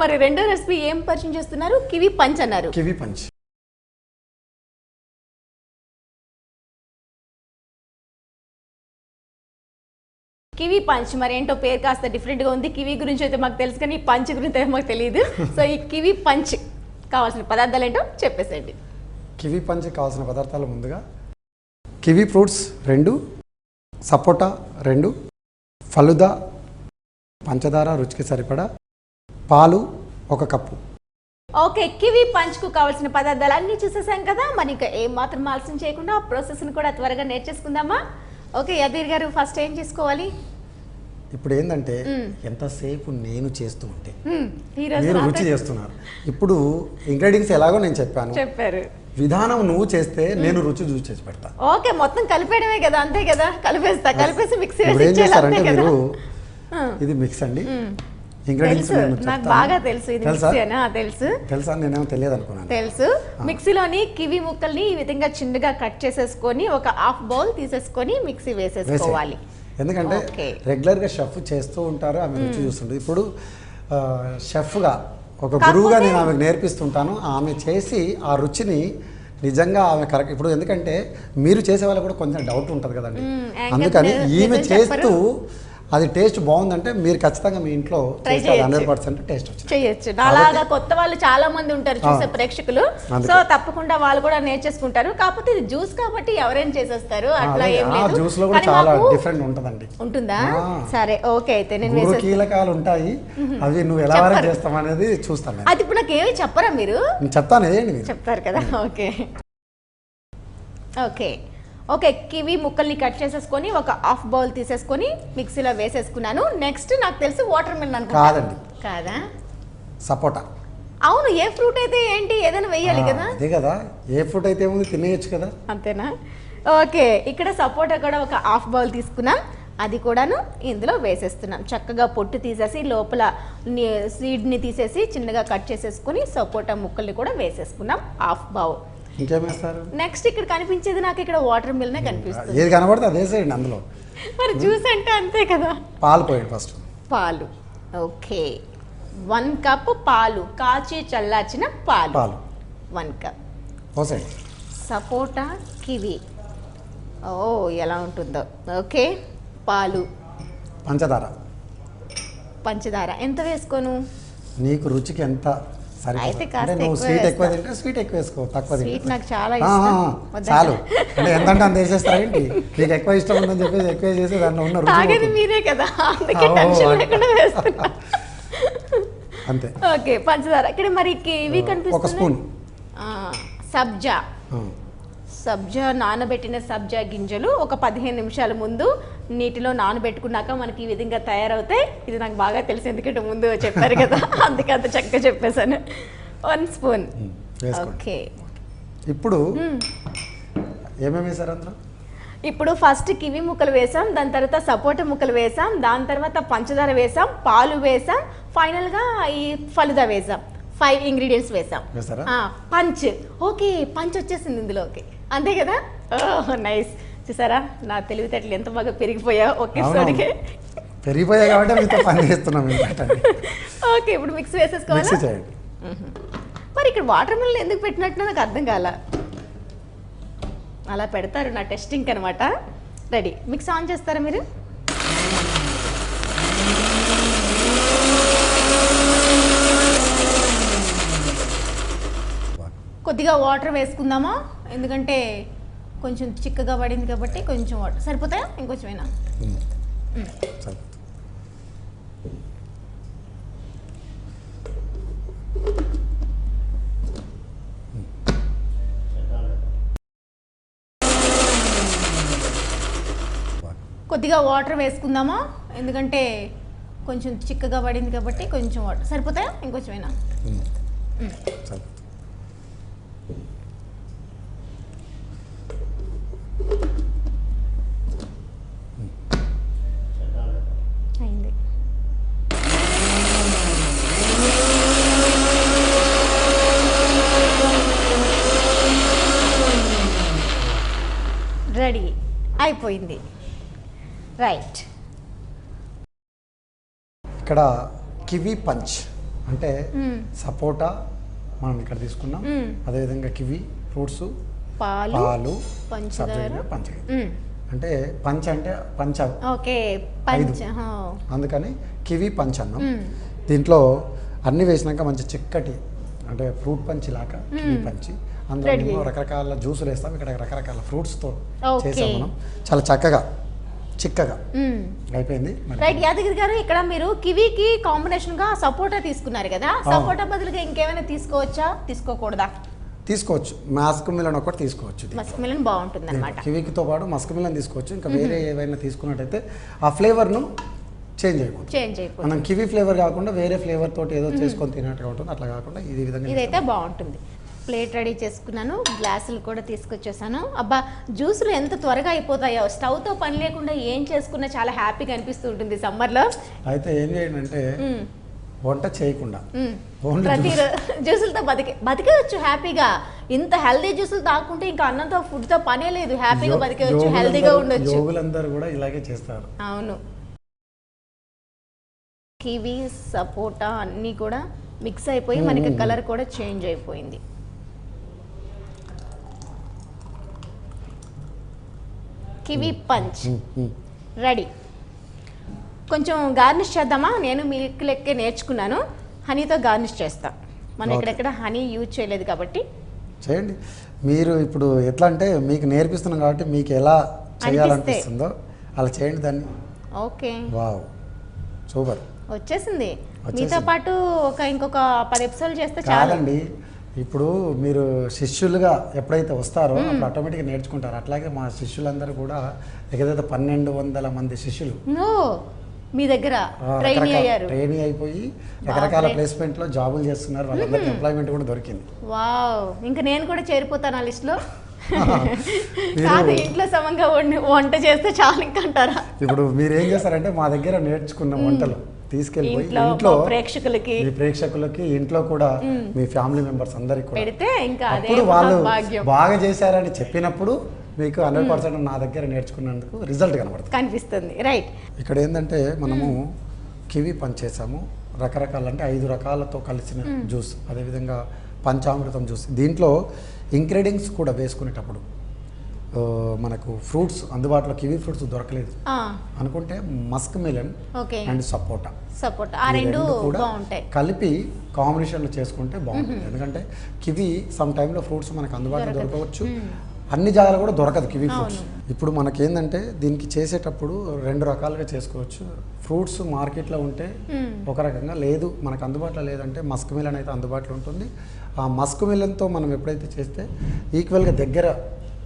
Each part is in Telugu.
మరి రెండో రెసిపీ ఏం పరిచయం చేస్తున్నారు? కివి పంచ్ అన్నారు. Kiwi punch. కివి పంచ్ మరి ఏంటో పేరు కాస్త డిఫరెంట్ గా ఉంది. కివి గురించి అయితే మాకు తెలుసు కానీ పంచ్ గురించి అయితే మాకు తెలియదు. సో ఈ కివి పంచ్ కావాల్సిన పదార్థాలు ఏంటో చెప్పేసేయండి. కివి పంచ్ కావాల్సిన పదార్థాలు ముందుగా కివి ఫ్రూట్స్ 2, సపోటా 2, ఫలుదా, పంచదార రుచికి సరిపడా, పాలు 1 కప్పు. ఓకే, కివి పంచ్ కు కావాల్సిన పదార్థాలు అన్నీ చూసేసాం కదా. మరి ఇంకా ఏం మాత్రం ఆలస్యం చేయకుండా ఆ ప్రాసెస్ ని కూడా త్వరగా నేర్చేసుకుందామా? ఓకే యదీర్ గారు, ఫస్ట్ ఏం చేసుకోవాలి? ఇప్పుడు ఏంటంటే ఎంతసేపు నేను చేస్తూ ఉంటే మీరు రుచి చేస్తున్నారు. ఇప్పుడు ఇంగ్రీడియంట్స్ ఎలాగో నేను చెప్పారు, విధానం నువ్వు చేస్తే నేను రుచి చూసి చేసి పెడతా. ఓకే, మొత్తం కలిపేయడమే కదా, అంతే కదా. కలిపేసి మిక్సీ ఏం చేస్తారంటే మీరు, ఇది మిక్స్ అండి. ఇంగ్రీడియంట్స్ నాకు బాగా తెలుసు, ఇది మిక్సీ అనా? తెలుసా? నేనేమో తెలియదు అనుకున్నాను. తెలుసు. మిక్సీలోని కివి ముక్కల్ని ఈ విధంగా చిన్నగా కట్ చేసేసుకొని ఒక హాఫ్ బౌల్ తీసేసుకొని మిక్సీ వేసేసుకోవాలి. ఎందుకంటే రెగ్యులర్గా షెఫ్ చేస్తూ ఉంటారు, ఆమె రుచి చూస్తుంటారు. ఇప్పుడు షెఫ్గా ఒక గురువుగా నేను ఆమెకు నేర్పిస్తుంటాను. ఆమె చేసి ఆ రుచిని నిజంగా ఆమె కరెక్ట్. ఇప్పుడు ఎందుకంటే మీరు చేసే వాళ్ళకి కూడా కొంచెం డౌట్ ఉంటుంది కదండి. అందుకని ఈమె చేస్తూ అది టేస్ట్ బాగుందంటే మీరు ఖచ్చితంగా మీ ఇంట్లో 100% టేస్ట్ చేయొచ్చు. అలాగా కొత్త వాళ్ళు చాలా మంది ఉంటారు చూసే ప్రేక్షకులు. సో తప్పకుండా వాళ్ళు కూడా నేర్చేసుకుంటారు. కాకపోతే ఇది జ్యూస్ కాబట్టి ఎవరైనా చేసేస్తారు, అట్లా ఏం లేదు. జ్యూస్ లో కూడా చాలా డిఫరెంట్ ఉంటదండి. ఉంటుందా? సరే, ఓకే. అయితే నేను కీలకాలు ఉంటాయి, అవి నువ్వు ఎలా వరకు చేస్తావు అనేది చూస్తాను. అది ఇప్పుడు నాకు ఏమి చెప్పరా మీరు? చెప్తాను, చెప్తారు కదా. ఓకే ఓకే ఓకే కివి ముక్కల్ని కట్ చేసేసుకొని ఒక హాఫ్ బౌల్ తీసేసుకొని మిక్సీలో వేసేసుకున్నాను. నెక్స్ట్ నాకు తెలిసి వాటర్ మిలన్ అనుకుంటా. కాదండి. కాదా? సపోటా. అవును, ఏ ఫ్రూట్ అయితే ఏంటి, ఏదైనా వేయాలి కదా. అదే కదా, ఏ ఫ్రూట్ అయితే ఏముంది తినేయచ్చు కదా. అంతేనా? ఓకే, ఇక్కడ సపోటా కూడా ఒక హాఫ్ బౌల్ తీసుకున్నాం, అది కూడాను ఇందులో వేసేస్తున్నాం. చక్కగా పొట్టు తీసేసి లోపల సీడ్ని తీసేసి చిన్నగా కట్ చేసేసుకుని సపోటా ముక్కల్ని కూడా వేసేసుకున్నాం హాఫ్ బౌల్. ఇంకేమేస్తారు? నెక్స్ట్ ఇక్కడ కనిపించేది నాకు ఇక్కడ వాటర్ మిల్నే కనిపిస్తుంది. ఏది కనబడితే అదే వేసేయండి అందులో. మరి జ్యూస్ అంటే అంతే కదా. పాలు పోయండి ఫస్ట్. పాలు. ఓకే, 1 కప్ పాలు, కాచి చల్లార్చిన పాలు 1 కప్ పోసేయండి. సపోటా కివి, ఓ ఎలా ఉంటుందో. ఓకే, పాలు, పంచదార ఎంత వేసుకోను? నీకు రుచికి ఎంత అయితే నువ్వు స్వీట్ ఎక్కువ తింటే స్వీట్ ఎక్కువ వేసుకో, తక్కువ స్వీట్ నాకు చాలా ఇష్టం. చాలు అంటే ఎంతంటే అంత వేసేస్తారా ఏంటి? నీకు ఎక్కువ ఇష్టం ఉందని చెప్పేసి ఎక్కువ చేసి దాంట్లో ఉన్న రుచి మీరే కదా, అందుకే టెన్షన్ లేకుండా వేస్తున్నా. అంతే. ఓకే, పంచదార. ఇక్కడ మరి కివి కనిపిస్తుంది, 1 స్పూన్. సబ్జా నానబెట్టిన సబ్జా గింజలు ఒక 15 నిమిషాల ముందు నీటిలో నానబెట్టుకున్నాక మనకి ఈ విధంగా తయారవుతాయి. ఇది నాకు బాగా తెలుసు, ఎందుకంటే ముందు చెప్పారు కదా, అందుకే అంత చక్కగా చెప్పేశాను. 1 స్పూన్. ఓకే, ఇప్పుడు ఏమేమి వేసారు అందులో? ఇప్పుడు ఫస్ట్ కివి ముక్కలు వేసాం, దాని తర్వాత సపోటా ముక్కలు వేసాం, దాని తర్వాత పంచదార వేసాం, పాలు వేసాం, ఫైనల్గా ఈ ఫలుదా వేసాం. 5 ఇంగ్రీడియంట్స్ వేసాం. పంచ్. ఓకే, పంచ్ వచ్చేసింది ఇందులోకి, అంతే కదా. నైస్. చూసారా నా తెలివితేటలు ఎంత బాగా పెరిగిపోయా ఒకేసారికి. పెరిగిపోయా కాబట్టి పని చేస్తున్నాం. ఓకే, ఇప్పుడు మిక్స్ వేసేసుకోవాలి. మరి ఇక్కడ వాటర్ మిలన్ ఎందుకు పెట్టినట్టు నాకు అర్థం కాల. అలా పెడతారు నా టెస్టింగ్ అనమాట. రెడీ, మిక్స్ ఆన్ చేస్తారా మీరు? కొద్దిగా వాటర్ వేసుకుందామా, ఎందుకంటే కొంచెం చిక్కగా పడింది కాబట్టి. కొంచెం వాటర్ సరిపోతాయా? ఇంకొంచెమైనా? కొద్దిగా వాటర్ వేసుకుందామా, ఎందుకంటే కొంచెం చిక్కగా పడింది కాబట్టి. కొంచెం వాటర్ సరిపోతాయా? ఇంకొంచెమైనా? అయింది. రెడీ అయిపోయింది. రైట్. ఇక్కడ కివి పంచ్ అంటే సపోటా మనం ఇక్కడ తీసుకున్నాం, అదేవిధంగా కివి ఫ్రూట్స్, పాలు, పంచదార. అంటే పంచ ఓకే పంచ, అందుకని కివి పంచ్ అన్నాం. దీంట్లో అన్ని వేసినాక మంచి చిక్కటి అంటే ఫ్రూట్ పంచి లాగా కివి పంచి, అందులో రకరకాల జ్యూసులు వేస్తాం. ఇక్కడ రకరకాల ఫ్రూట్స్తో చేసాం మనం, చాలా చక్కగా చిక్కగా అయిపోయింది. రైట్ యాదగిరి గారు, ఇక్కడ మీరు కివీకి కాంబినేషన్ గా సపోటా తీసుకున్నారు కదా, సపోటా బదులుగా ఇంకేమైనా తీసుకోవచ్చా, తీసుకోకూడదా? తీసుకోవచ్చు, మస్క్ మిలన్ ఒకటి తీసుకోవచ్చు. మస్క్ మిలన్ బాగుంటుంది అన్నమాట. కివీకితో పాటు మస్క్ మిలన్ తీసుకోవచ్చు. ఇంకా వేరే ఏవైనా తీసుకున్నట్టయితే ఆ ఫ్లేవర్ను చేంజ్ అయిపోతుంది. మనం కివీ ఫ్లేవర్ కాకుండా వేరే ఫ్లేవర్ తోటి ఏదో చేసుకొని తినట్టుగా ఉంటుంది, అట్లా కాకుండా ఇది విధంగా ఇదైతే బాగుంటుంది. ప్లేట్ రెడీ చేసుకున్నాను, గ్లాసులు కూడా తీసుకొచ్చేసాను. అబ్బా జ్యూసులు ఎంత త్వరగా అయిపోతాయో, స్టవ్తో పని లేకుండా ఏం చేసుకున్నా చాలా హ్యాపీగా అనిపిస్తూ ఉంటుంది సమ్మర్లో. అయితే ఏం చేయండి అంటే వంట చేయకుండా ప్రతి జ్యూసులతో బతికేయచ్చు హ్యాపీగా. ఇంత హెల్దీ జ్యూసులు తాకుంటే ఇంకా అన్నంతో ఫుడ్తో పనే లేదు, హ్యాపీగా బతికేయచ్చు, హెల్దీగా ఉండొచ్చు. యోగులందరూ కూడా ఇలాగే చేస్తారు. అవును, కివీ సపోటా అన్నీ కూడా మిక్స్ అయిపోయి మనకి కలర్ కూడా చేంజ్ అయిపోయింది. Kiwi punch ready. కొంచెం గార్నిష్ చేద్దామా? నేను మిల్క్ లెక్కే నేర్చుకున్నాను, హనీతో గార్నిష్ చేస్తా. మనం ఎక్కడెక్కడ హనీ యూజ్ చేయలేదు కాబట్టి చేయండి. మీరు ఇప్పుడు ఎట్లా అంటే మీకు నేర్పిస్తున్నాం కాబట్టి మీకు ఎలా చేయాలనిపిస్తుందో అలా చేయండి దాన్ని. ఓకే, వావ్ సూపర్, వచ్చేసింది. మీతో పాటు ఇంకొక 10 ఎపిసోడ్లు చేస్తే చాలండి. ఇప్పుడు మీరు శిష్యులుగా ఎప్పుడైతే వస్తారో అప్పుడు ఆటోమేటిక్గా నేర్చుకుంటారు. అట్లాగే మా శిష్యులందరూ కూడా దగ్గర 1200 మంది శిష్యులు మీ దగ్గర ట్రైనీ అయిపోయి రకరకాల ప్లేస్మెంట్ లో జాబులు చేస్తున్నారు. వాళ్ళందరికీ ఎంప్లాయ్మెంట్ కూడా దొరికింది. వావ్, ఇంకా నేను కూడా చేరిపోతాను ఆ లిస్ట్ లో. కాదు, ఇంట్లో సమంగా వంట చేస్తే చాలు ఇంకా అంటారా? ఇప్పుడు మీరు ఏం చేస్తారంటే మా దగ్గర నేర్చుకున్న వంటలు తీసుకెళ్ళిపోయి ఇంట్లో ప్రేక్షకులకి ఇంట్లో కూడా మీ ఫ్యామిలీ మెంబర్స్ అందరికి కూడా పెడితే ఇంకా అప్పుడు వాళ్ళు బాగా చేశారని చెప్పినప్పుడు మీకు 100% నా దగ్గర నేర్చుకున్నందుకు రిజల్ట్ కనిపిస్తుంది. రైట్, ఇక్కడ ఏంటంటే మనము కివి పంచ్ చేసాము, రకరకాల అంటే 5 రకాలతో కలిసిన జ్యూస్, అదేవిధంగా పంచామృతం జ్యూస్. దీంట్లో ఇంగ్రీడియంట్స్ కూడా వేసుకునేటప్పుడు మనకు ఫ్రూట్స్ అందుబాటులో కివీ ఫ్రూట్స్ దొరకలేదు అనుకుంటే మస్క్ మిలన్ అండ్ సపోటా కూడా కలిపి కాంబినేషన్లో చేసుకుంటే బాగుంటుంది. ఎందుకంటే కివీ సమ్ టైంలో ఫ్రూట్స్ మనకు అందుబాటులో దొరకవచ్చు, అన్ని జాగాలు కూడా దొరకదు కివీ ఫ్రూట్స్. ఇప్పుడు మనకేందంటే దీనికి చేసేటప్పుడు 2 రకాలుగా చేసుకోవచ్చు. ఫ్రూట్స్ మార్కెట్లో ఉంటే ఒక రకంగా, లేదు మనకు అందుబాటులో లేదంటే మస్క్ మిలన్ అయితే అందుబాటులో ఉంటుంది. ఆ మస్క్ మిలన్తో మనం ఎప్పుడైతే చేస్తే ఈక్వల్గా దగ్గర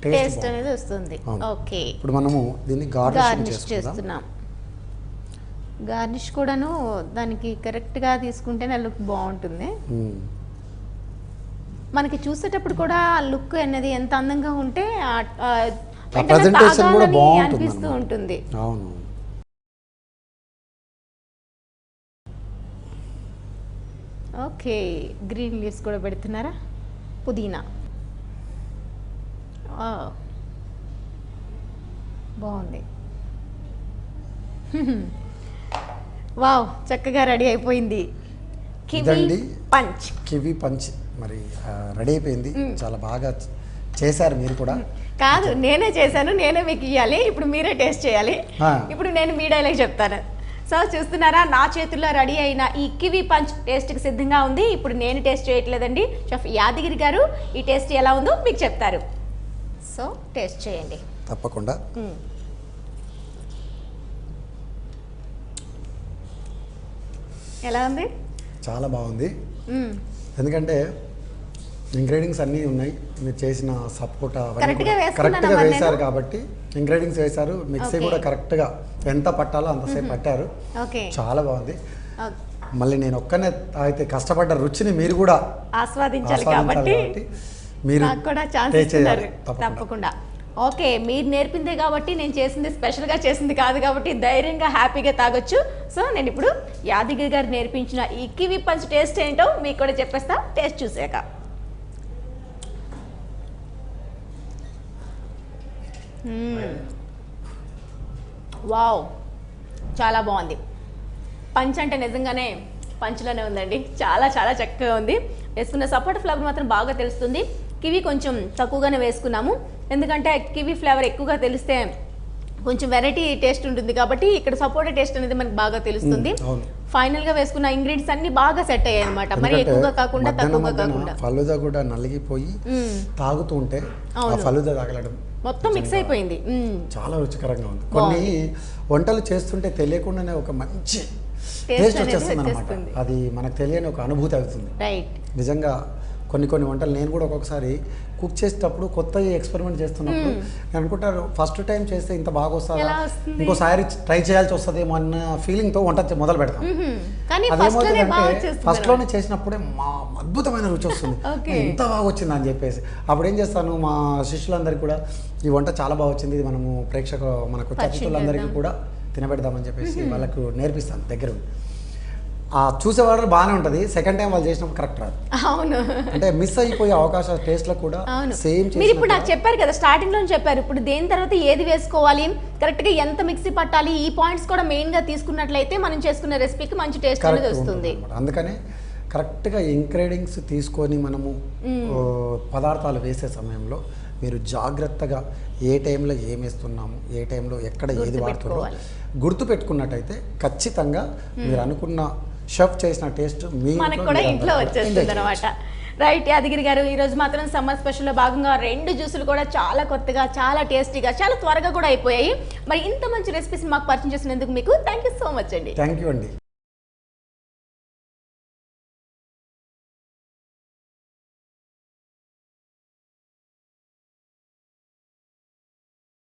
టేస్ట్ అనేది వస్తుంది. ఓకే, ఇప్పుడు మనము దీన్ని గార్నిష్ చేస్తున్నాం. గార్నిష్ కూడాను దానికి కరెక్ట్గా తీసుకుంటేనే లుక్ బాగుంటుంది. మనకి చూసేటప్పుడు కూడా లుక్ అనేది ఎంత అందంగా ఉంటే అనిపిస్తూ ఉంటుంది. అవును, ఓకే, గ్రీన్ లీవ్స్ కూడా పెడుతున్నారా, పుదీనా. బాగుంది. వావ్, చక్కగా రెడీ అయిపోయింది కివీ పంచ్. మరి రెడీ అయిపోయింది, చాలా బాగా చేశారు మీరు కూడా. కాదు, నేనే చేశాను, నేనే మీకు ఇవ్వాలి. ఇప్పుడు మీరే టేస్ట్ చేయాలి. ఇప్పుడు నేను మీ డైలాగ్ చెప్తాను. సో చూస్తున్నారా, నా చేతుల్లో రెడీ అయిన ఈ కివీ పంచ్ టేస్ట్కి సిద్ధంగా ఉంది. ఇప్పుడు నేను టేస్ట్ చేయట్లేదండి, షెఫ్ యాదగిరి గారు ఈ టేస్ట్ ఎలా ఉందో మీకు చెప్తారు. సో టేస్ట్ చేయండి తప్పకుండా. ఎలా ఉంది? చాలా బాగుంది. ఎందుకంటే ఇంగ్రీడియంట్స్ అన్నీ ఉన్నాయి. మీరు చేసిన సపోటా కరెక్ట్గా వేశారు కాబట్టి ఇంగ్రీడియంట్స్ వేశారు. మిక్సీ కూడా కరెక్ట్గా ఎంత పట్టాలో అంతసేపు పట్టారు. చాలా బాగుంది. మళ్ళీ నేను ఒక్కనే అయితే కష్టపడ్డ రుచిని మీరు కూడా ఆస్వాదించాలి కాబట్టి మీరు కూడా ఛాన్స్ ఇస్తున్నారు. తప్పకుండా. ఓకే, మీరు నేర్పిందే కాబట్టి, నేను చేసింది స్పెషల్గా చేసింది కాదు కాబట్టి ధైర్యంగా హ్యాపీగా తాగొచ్చు. సో నేను ఇప్పుడు యాదగిరి గారు నేర్పించిన ఈ కివీ పంచ్ టేస్ట్ ఏంటో మీకు కూడా చెప్పేస్తా టేస్ట్ చూసాక. వావ్, చాలా బాగుంది. పంచ్ అంటే నిజంగానే పంచులోనే ఉందండి. చాలా చాలా చక్కగా ఉంది. వేసుకున్న సపోటా ఫ్లేవర్ మాత్రం బాగా తెలుస్తుంది. కివి కొంచెం తక్కువగానే వేసుకున్నాము, ఎందుకంటే కివి ఫ్లేవర్ ఎక్కువగా తెలిస్తే కొంచెం వెరైటీ టేస్ట్ ఉంటుంది కాబట్టి ఇక్కడ సపోటా టేస్ట్ అనేది మనకి బాగా తెలుస్తుంది. ఫైనల్ గా వేసుకున్న ఇంగ్రీడియంట్స్ అన్ని బాగా సెట్ అయ్యాయి అనమాట. మరి ఎక్కువగా కాకుండా తక్కువగా కాకుండా ఫలూదా కూడా నలిగిపోయి తాగుతూ ఉంటే ఫలూదా తాగలడం మొత్తం మిక్స్ అయిపోయింది. చాలా రుచికరంగా ఉంది. కొన్ని వంటలు చేస్తుంటే తెలియకుండానే ఒక మంచి టేస్ట్ వచ్చేస్తుంది అనమాట. అది మనకు తెలియని ఒక అనుభూతి అవుతుంది. నిజంగా కొన్ని వంటలు నేను కూడా ఒక్కొక్కసారి కుక్ చేసేటప్పుడు కొత్త ఎక్స్పెరిమెంట్ చేస్తున్నప్పుడు నేను అనుకుంటాను ఫస్ట్ టైం చేస్తే ఇంత బాగా వస్తుందా, ఇంకోసారి ట్రై చేయాల్సి వస్తుందేమో అన్న ఫీలింగ్తో వంట మొదలు పెడతాం. అదేమవుతుందంటే ఫస్ట్లోనే చేసినప్పుడే మా అద్భుతమైన రుచి వస్తుంది, ఇంత బాగా వచ్చింది అని చెప్పేసి అప్పుడు ఏం చేస్తాను, మా శిష్యులందరికీ కూడా ఈ వంట చాలా బాగా వచ్చింది, ఇది మనము మనకు అతిథులందరికీ కూడా తినబెడదామని చెప్పేసి వాళ్ళకు నేర్పిస్తాను దగ్గర. చూసేవాళ్ళు బాగానే ఉంటుంది, సెకండ్ టైం వాళ్ళు చేసినప్పుడు కరెక్ట్ రాదు. అవును, అంటే మిస్ అయిపోయే అవకాశాలు టేస్ట్లో కూడా సేమ్. మీరు ఇప్పుడు నాకు చెప్పారు కదా, స్టార్టింగ్ లో చెప్పారు, ఇప్పుడు దేని తర్వాత ఏది వేసుకోవాలి, కరెక్ట్ గా ఎంత మిక్సీ పట్టాలి, ఈ పాయింట్స్ కూడా మెయిన్ గా తీసుకున్నట్లయితే మనం చేసుకున్న రెసిపీకి మంచి టేస్ట్ అనేది వస్తుంది. అందుకనే కరెక్ట్గా ఇంగ్రీడియంట్స్ తీసుకొని మనము పదార్థాలు వేసే సమయంలో మీరు జాగ్రత్తగా ఏ టైంలో ఏం వేస్తున్నాము, ఏ టైంలో ఎక్కడ ఏది వాడుతున్నామో గుర్తు పెట్టుకున్నట్టయితే ఖచ్చితంగా మీరు అనుకున్న షెఫ్ చేసిన టేస్ట్ మనకు కూడా ఇంట్లో వచ్చేస్తుంది అనమాట. రైట్ యాదగిరి గారు, ఈరోజు మాత్రం సమ్మర్ స్పెషల్లో భాగంగా 2 జ్యూసులు కూడా చాలా కొత్తగా, చాలా టేస్టీగా, చాలా త్వరగా కూడా అయిపోయాయి. మరి ఇంత మంచి రెసిపీస్ మాకు పరిచయం చేసినందుకు మీకు థ్యాంక్ యూ సో మచ్ అండి. థ్యాంక్ యూ అండి.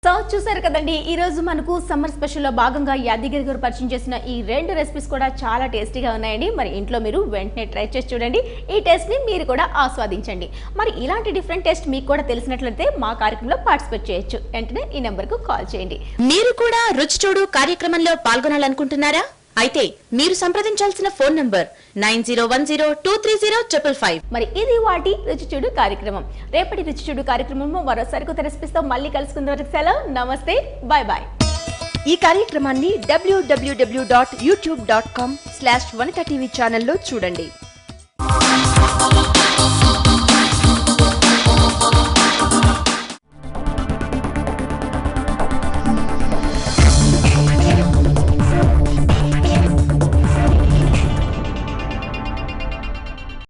సో చూసారు కదండి, ఈరోజు మనకు సమ్మర్ స్పెషల్లో భాగంగా యాదగిరి గారు పరిచయం చేసిన ఈ 2 రెసిపీస్ కూడా చాలా టేస్టీగా ఉన్నాయండి. మరి ఇంట్లో మీరు వెంటనే ట్రై చేసి చూడండి, ఈ టేస్ట్ని మీరు కూడా ఆస్వాదించండి. మరి ఇలాంటి డిఫరెంట్ టేస్ట్ మీకు కూడా తెలిసినట్లయితే మా కార్యక్రమంలో పార్టిసిపేట్ చేయొచ్చు. వెంటనే ఈ నెంబర్కు కాల్ చేయండి. మీరు కూడా రుచి చూడు కార్యక్రమంలో పాల్గొనాలనుకుంటున్నారా? అయితే మీరు సంప్రదించాల్సిన ఫోన్ నంబర్ 9010230555. మరి ఇది వాటి రుచి చూడు కార్యక్రమం. రేపటి రుచి చూడు కార్యక్రమంలో మరో సరికొత్త రెసిపీస్తో మళ్ళీ కలుసుకున్న వరకు సెలవు, నమస్తే, బాయ్ బాయ్. ఈ కార్యక్రమాన్ని www.youtube.com/vanitaTV ఛానల్లో చూడండి.